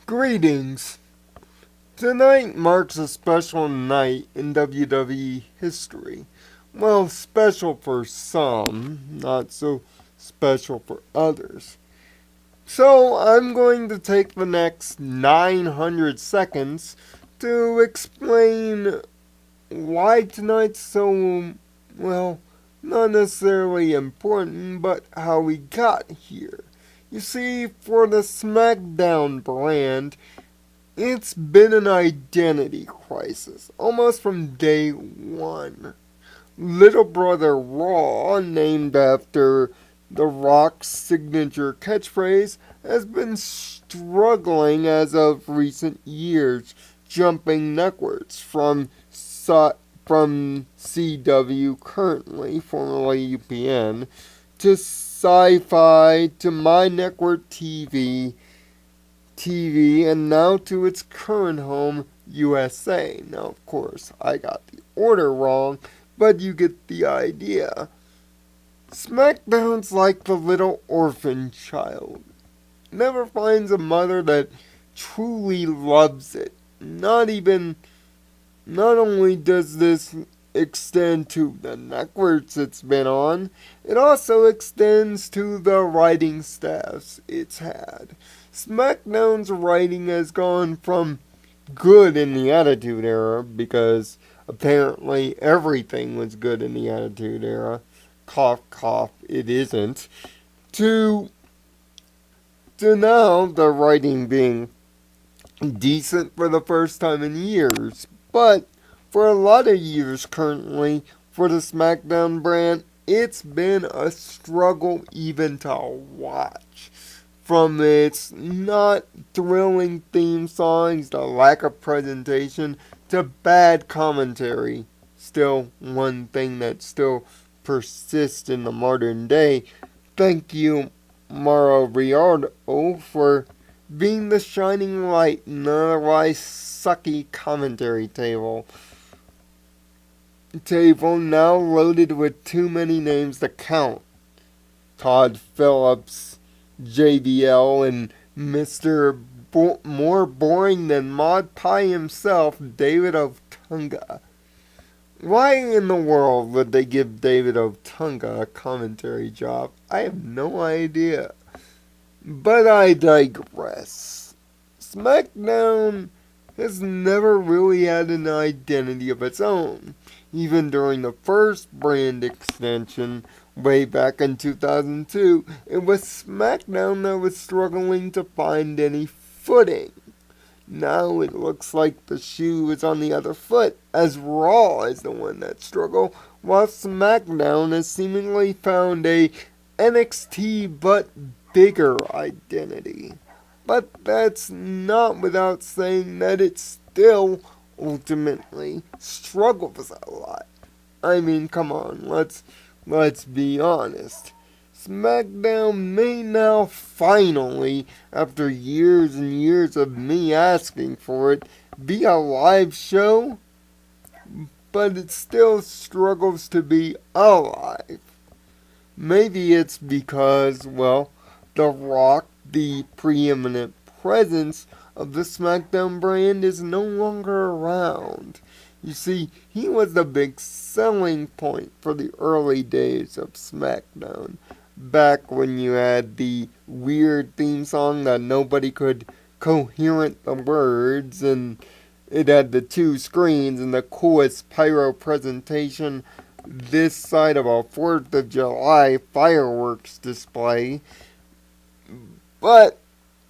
Greetings. Tonight marks a special night in WWE history. Well, special for some, not so special for others. So I'm going to take the next 900 seconds to explain why tonight's so, well, not necessarily important, but how we got here. You see, for the Smackdown brand, it's been an identity crisis, almost from day one. Little Brother Raw, named after The Rock's signature catchphrase, has been struggling as of recent years, jumping networks from CW currently, formerly UPN, to Sci-Fi, to My Network TV, and now to its current home, USA. Now, of course, I got the order wrong, but you get the idea. SmackDown's like the little orphan child. Never finds a mother that truly loves it. Not only does this extend to the networks it's been on, it also extends to the writing staffs it's had. SmackDown's writing has gone from good in the Attitude Era, because apparently everything was good in the Attitude Era, cough cough, it isn't, to now the writing being decent for the first time in years. But for a lot of years currently, for the SmackDown brand, it's been a struggle even to watch. From its not thrilling theme songs, to lack of presentation, to bad commentary. Still, one thing that still persists in the modern day. Thank you, Mauro Riardo, for being the shining light in an otherwise sucky commentary table. Now loaded with too many names to count. Todd Phillips, JBL, and Mr. More boring than Mod Pie himself, David Otunga. Why in the world would they give David Otunga a commentary job? I have no idea. But I digress. SmackDown has never really had an identity of its own. Even during the first brand extension, way back in 2002, it was SmackDown that was struggling to find any footing. Now it looks like the shoe is on the other foot, as Raw is the one that struggled, while SmackDown has seemingly found a NXT but bigger identity. But that's not without saying that it still ultimately struggles a lot. I mean, come on, let's be honest. SmackDown may now finally, after years and years of me asking for it, be a live show, but it still struggles to be alive. Maybe it's because, well, The Rock, the preeminent presence of the SmackDown brand, is no longer around. You see, he was the big selling point for the early days of SmackDown. Back when you had the weird theme song that nobody could coherent the words, and it had the two screens and the coolest pyro presentation this side of a 4th of July fireworks display. But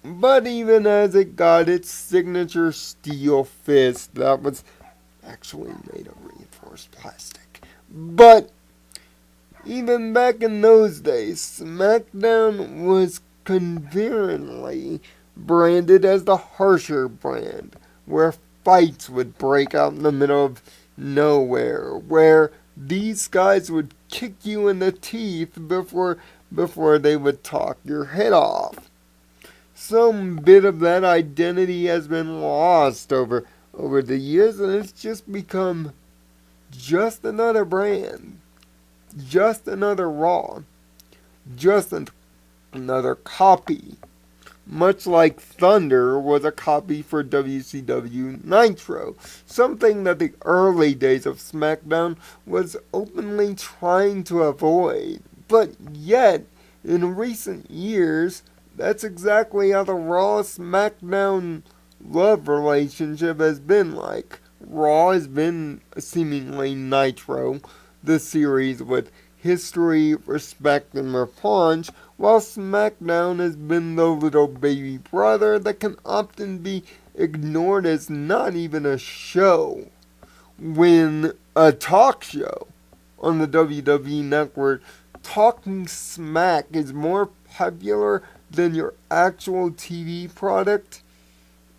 even as it got its signature steel fist that was actually made of reinforced plastic. But even back in those days, SmackDown was conveniently branded as the harsher brand, where fights would break out in the middle of nowhere, where these guys would kick you in the teeth before they would talk your head off. Some bit of that identity has been lost over the years, and it's just become just another brand, just another Raw, just another copy. much like Thunder was a copy for WCW Nitro, something that the early days of SmackDown was openly trying to avoid. But yet, in recent years, that's exactly how the Raw SmackDown love relationship has been like. Raw has been seemingly Nitro, the series with history, respect, and revenge, while SmackDown has been the little baby brother that can often be ignored as not even a show. When a talk show on the WWE Network, talking smack is more popular than your actual TV product,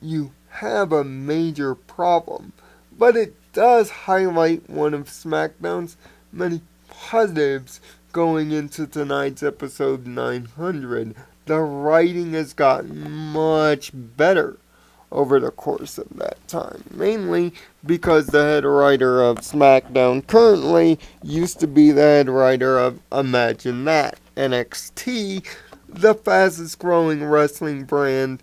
you have a major problem. But it does highlight one of SmackDown's many positives going into tonight's episode 900. The writing has gotten much better over the course of that time. Mainly because the head writer of SmackDown currently used to be the head writer of Imagine That, NXT, the fastest growing wrestling brand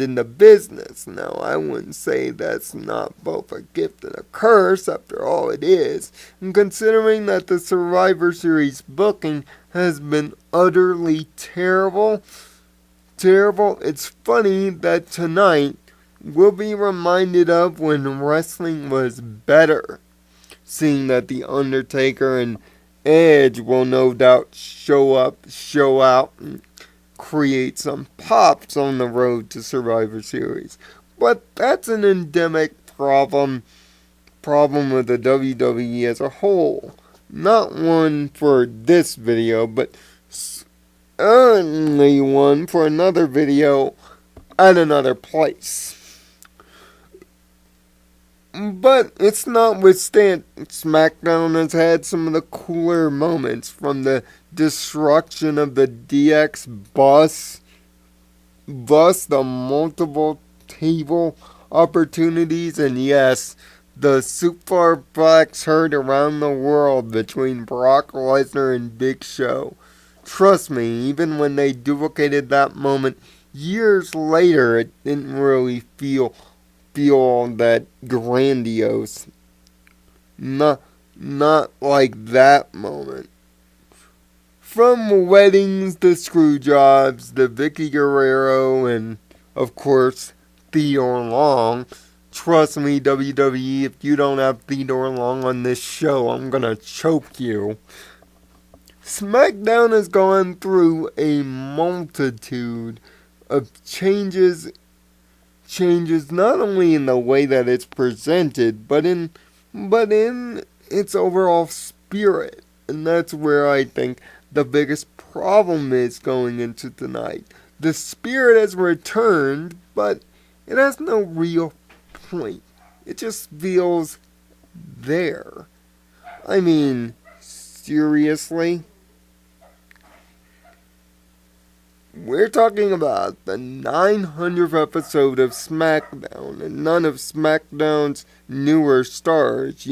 in the business. Now, I wouldn't say that's not both a gift and a curse, after all it is, and considering that the Survivor Series booking has been utterly terrible, it's funny that tonight we'll be reminded of when wrestling was better, seeing that The Undertaker and Edge will no doubt show up, show out, and create some pops on the road to Survivor Series. But that's an endemic problem with the WWE as a whole. Not one for this video, but certainly one for another video at another place. But it's notwithstanding, SmackDown has had some of the cooler moments, from the destruction of the DX bus, the multiple table opportunities, and yes, the superplex heard around the world between Brock Lesnar and Big Show. Trust me, even when they duplicated that moment years later, it didn't really feel that grandiose. Not like that moment. From weddings to screw jobs to Vicky Guerrero and, of course, Theodore Long. Trust me, WWE, if you don't have Theodore Long on this show, I'm gonna choke you. SmackDown has gone through a multitude of changes not only in the way that it's presented, but in its overall spirit. And that's where I think the biggest problem is going into tonight. The spirit has returned, but it has no real point. It just feels there. I mean, seriously? We're talking about the 900th episode of SmackDown, and none of SmackDown's newer stars,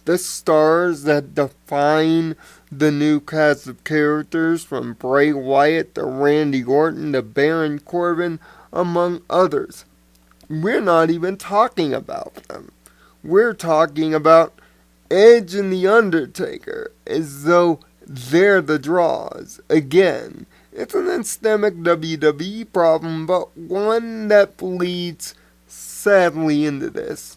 the stars that define the new cast of characters, from Bray Wyatt to Randy Orton to Baron Corbin, among others. We're not even talking about them. We're talking about Edge and The Undertaker, as though they're the draws. Again, it's an endemic WWE problem, but one that leads sadly into this.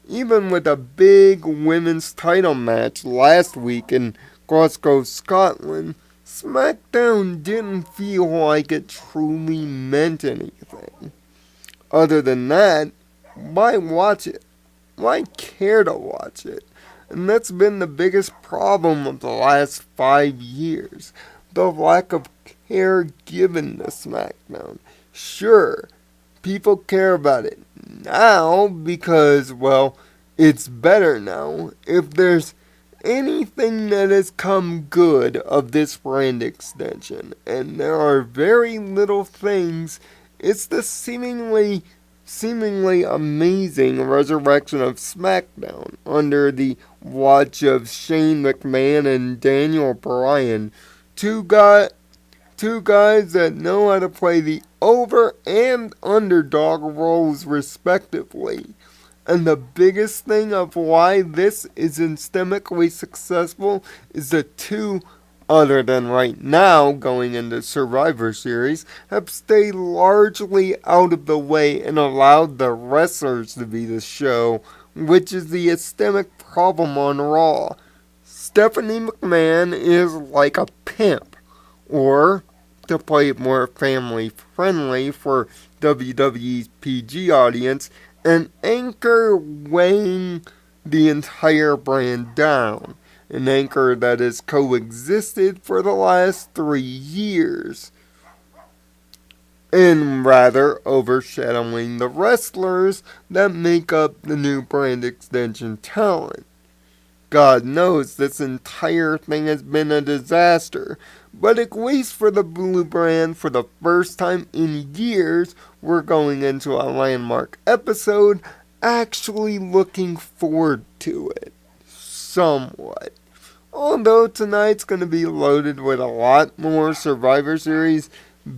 Even with a big women's title match last week in Glasgow, Scotland, SmackDown didn't feel like it truly meant anything. Other than that, why watch it? Why care to watch it? And that's been the biggest problem of the last 5 years. The lack of care given to SmackDown. Sure, people care about it now because, well, it's better now. If there's anything that has come good of this brand extension, and there are very little things, it's the seemingly amazing resurrection of SmackDown under the watch of Shane McMahon and Daniel Bryan, two Two guys that know how to play the over and underdog roles respectively. And the biggest thing of why this is systemically successful is the two, other than right now going into Survivor Series, have stayed largely out of the way and allowed the wrestlers to be the show, which is the systemic problem on Raw. Stephanie McMahon is like a pimp, or, to play it more family friendly for WWE's PG audience, an anchor weighing the entire brand down. An anchor that has coexisted for the last 3 years, and rather overshadowing the wrestlers that make up the new brand extension talent. God knows this entire thing has been a disaster, but at least for the Blue brand, for the first time in years, we're going into a landmark episode actually looking forward to it. Somewhat. Although tonight's going to be loaded with a lot more Survivor Series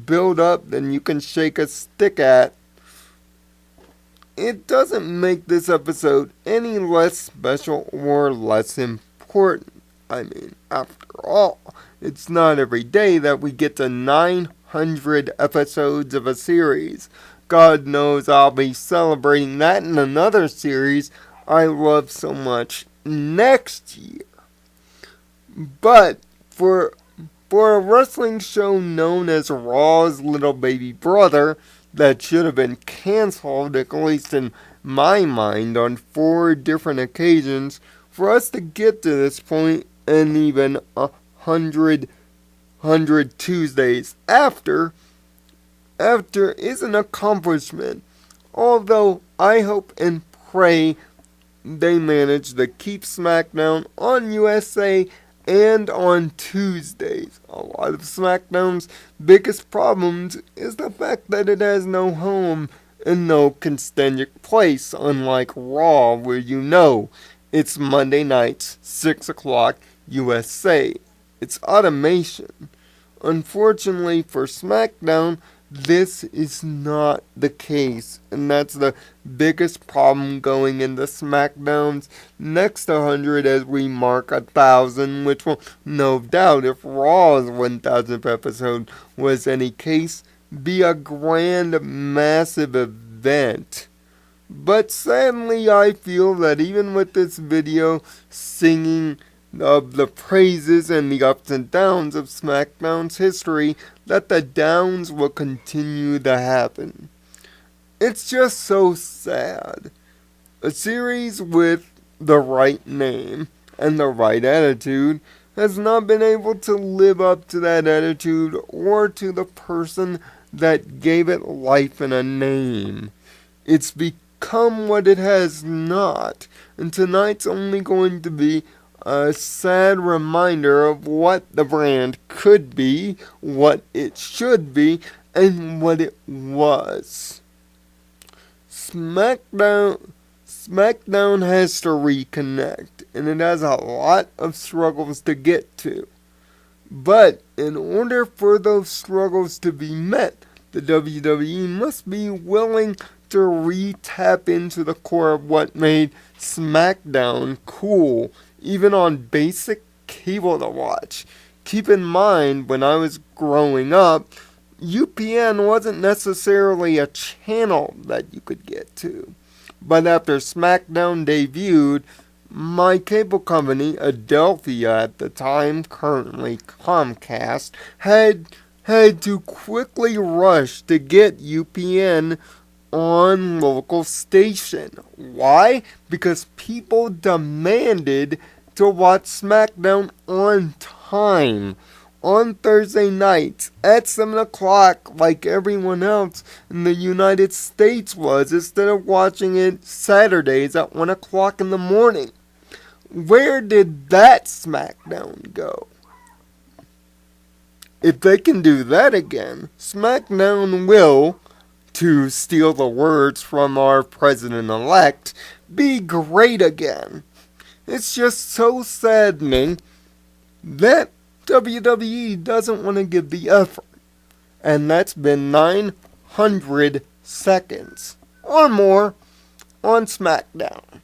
build up than you can shake a stick at, it doesn't make this episode any less special or less important. I mean, after all, it's not every day that we get to 900 episodes of a series. God knows I'll be celebrating that in another series I love so much next year. But for a wrestling show known as Raw's little baby brother, that should have been canceled, at least in my mind, on 4 different occasions, for us to get to this point, and even 100 Tuesdays after is an accomplishment. Although I hope and pray they manage to keep Smackdown on USA and on Tuesdays. A lot of Smackdown's biggest problems is the fact that it has no home and no constant place, unlike Raw, where you know it's Monday nights, 6 o'clock USA. It's automation. Unfortunately for Smackdown, this is not the case, and that's the biggest problem going into SmackDown's next 100 as we mark 1,000, which will no doubt, if Raw's 1,000th episode was any case, be a grand, massive event. But sadly, I feel that even with this video singing of the praises and the ups and downs of SmackDown's history, that the downs will continue to happen. It's just so sad. A series with the right name and the right attitude has not been able to live up to that attitude or to the person that gave it life and a name. It's become what it has not, and tonight's only going to be a sad reminder of what the brand could be, what it should be, and what it was. SmackDown has to reconnect, and it has a lot of struggles to get to. But in order for those struggles to be met, the WWE must be willing to re-tap into the core of what made SmackDown cool, even on basic cable to watch. Keep in mind, when I was growing up, UPN wasn't necessarily a channel that you could get to. But after SmackDown debuted, my cable company, Adelphia at the time, currently Comcast, had to quickly rush to get UPN on local station. Why? Because people demanded to watch SmackDown on time, on Thursday nights at 7 o'clock like everyone else in the United States was, instead of watching it Saturdays at 1 o'clock in the morning. Where did that SmackDown go? If they can do that again, SmackDown will, to steal the words from our president-elect, be great again. It's just so saddening that WWE doesn't want to give the effort. And that's been 900 seconds or more on Smackdown.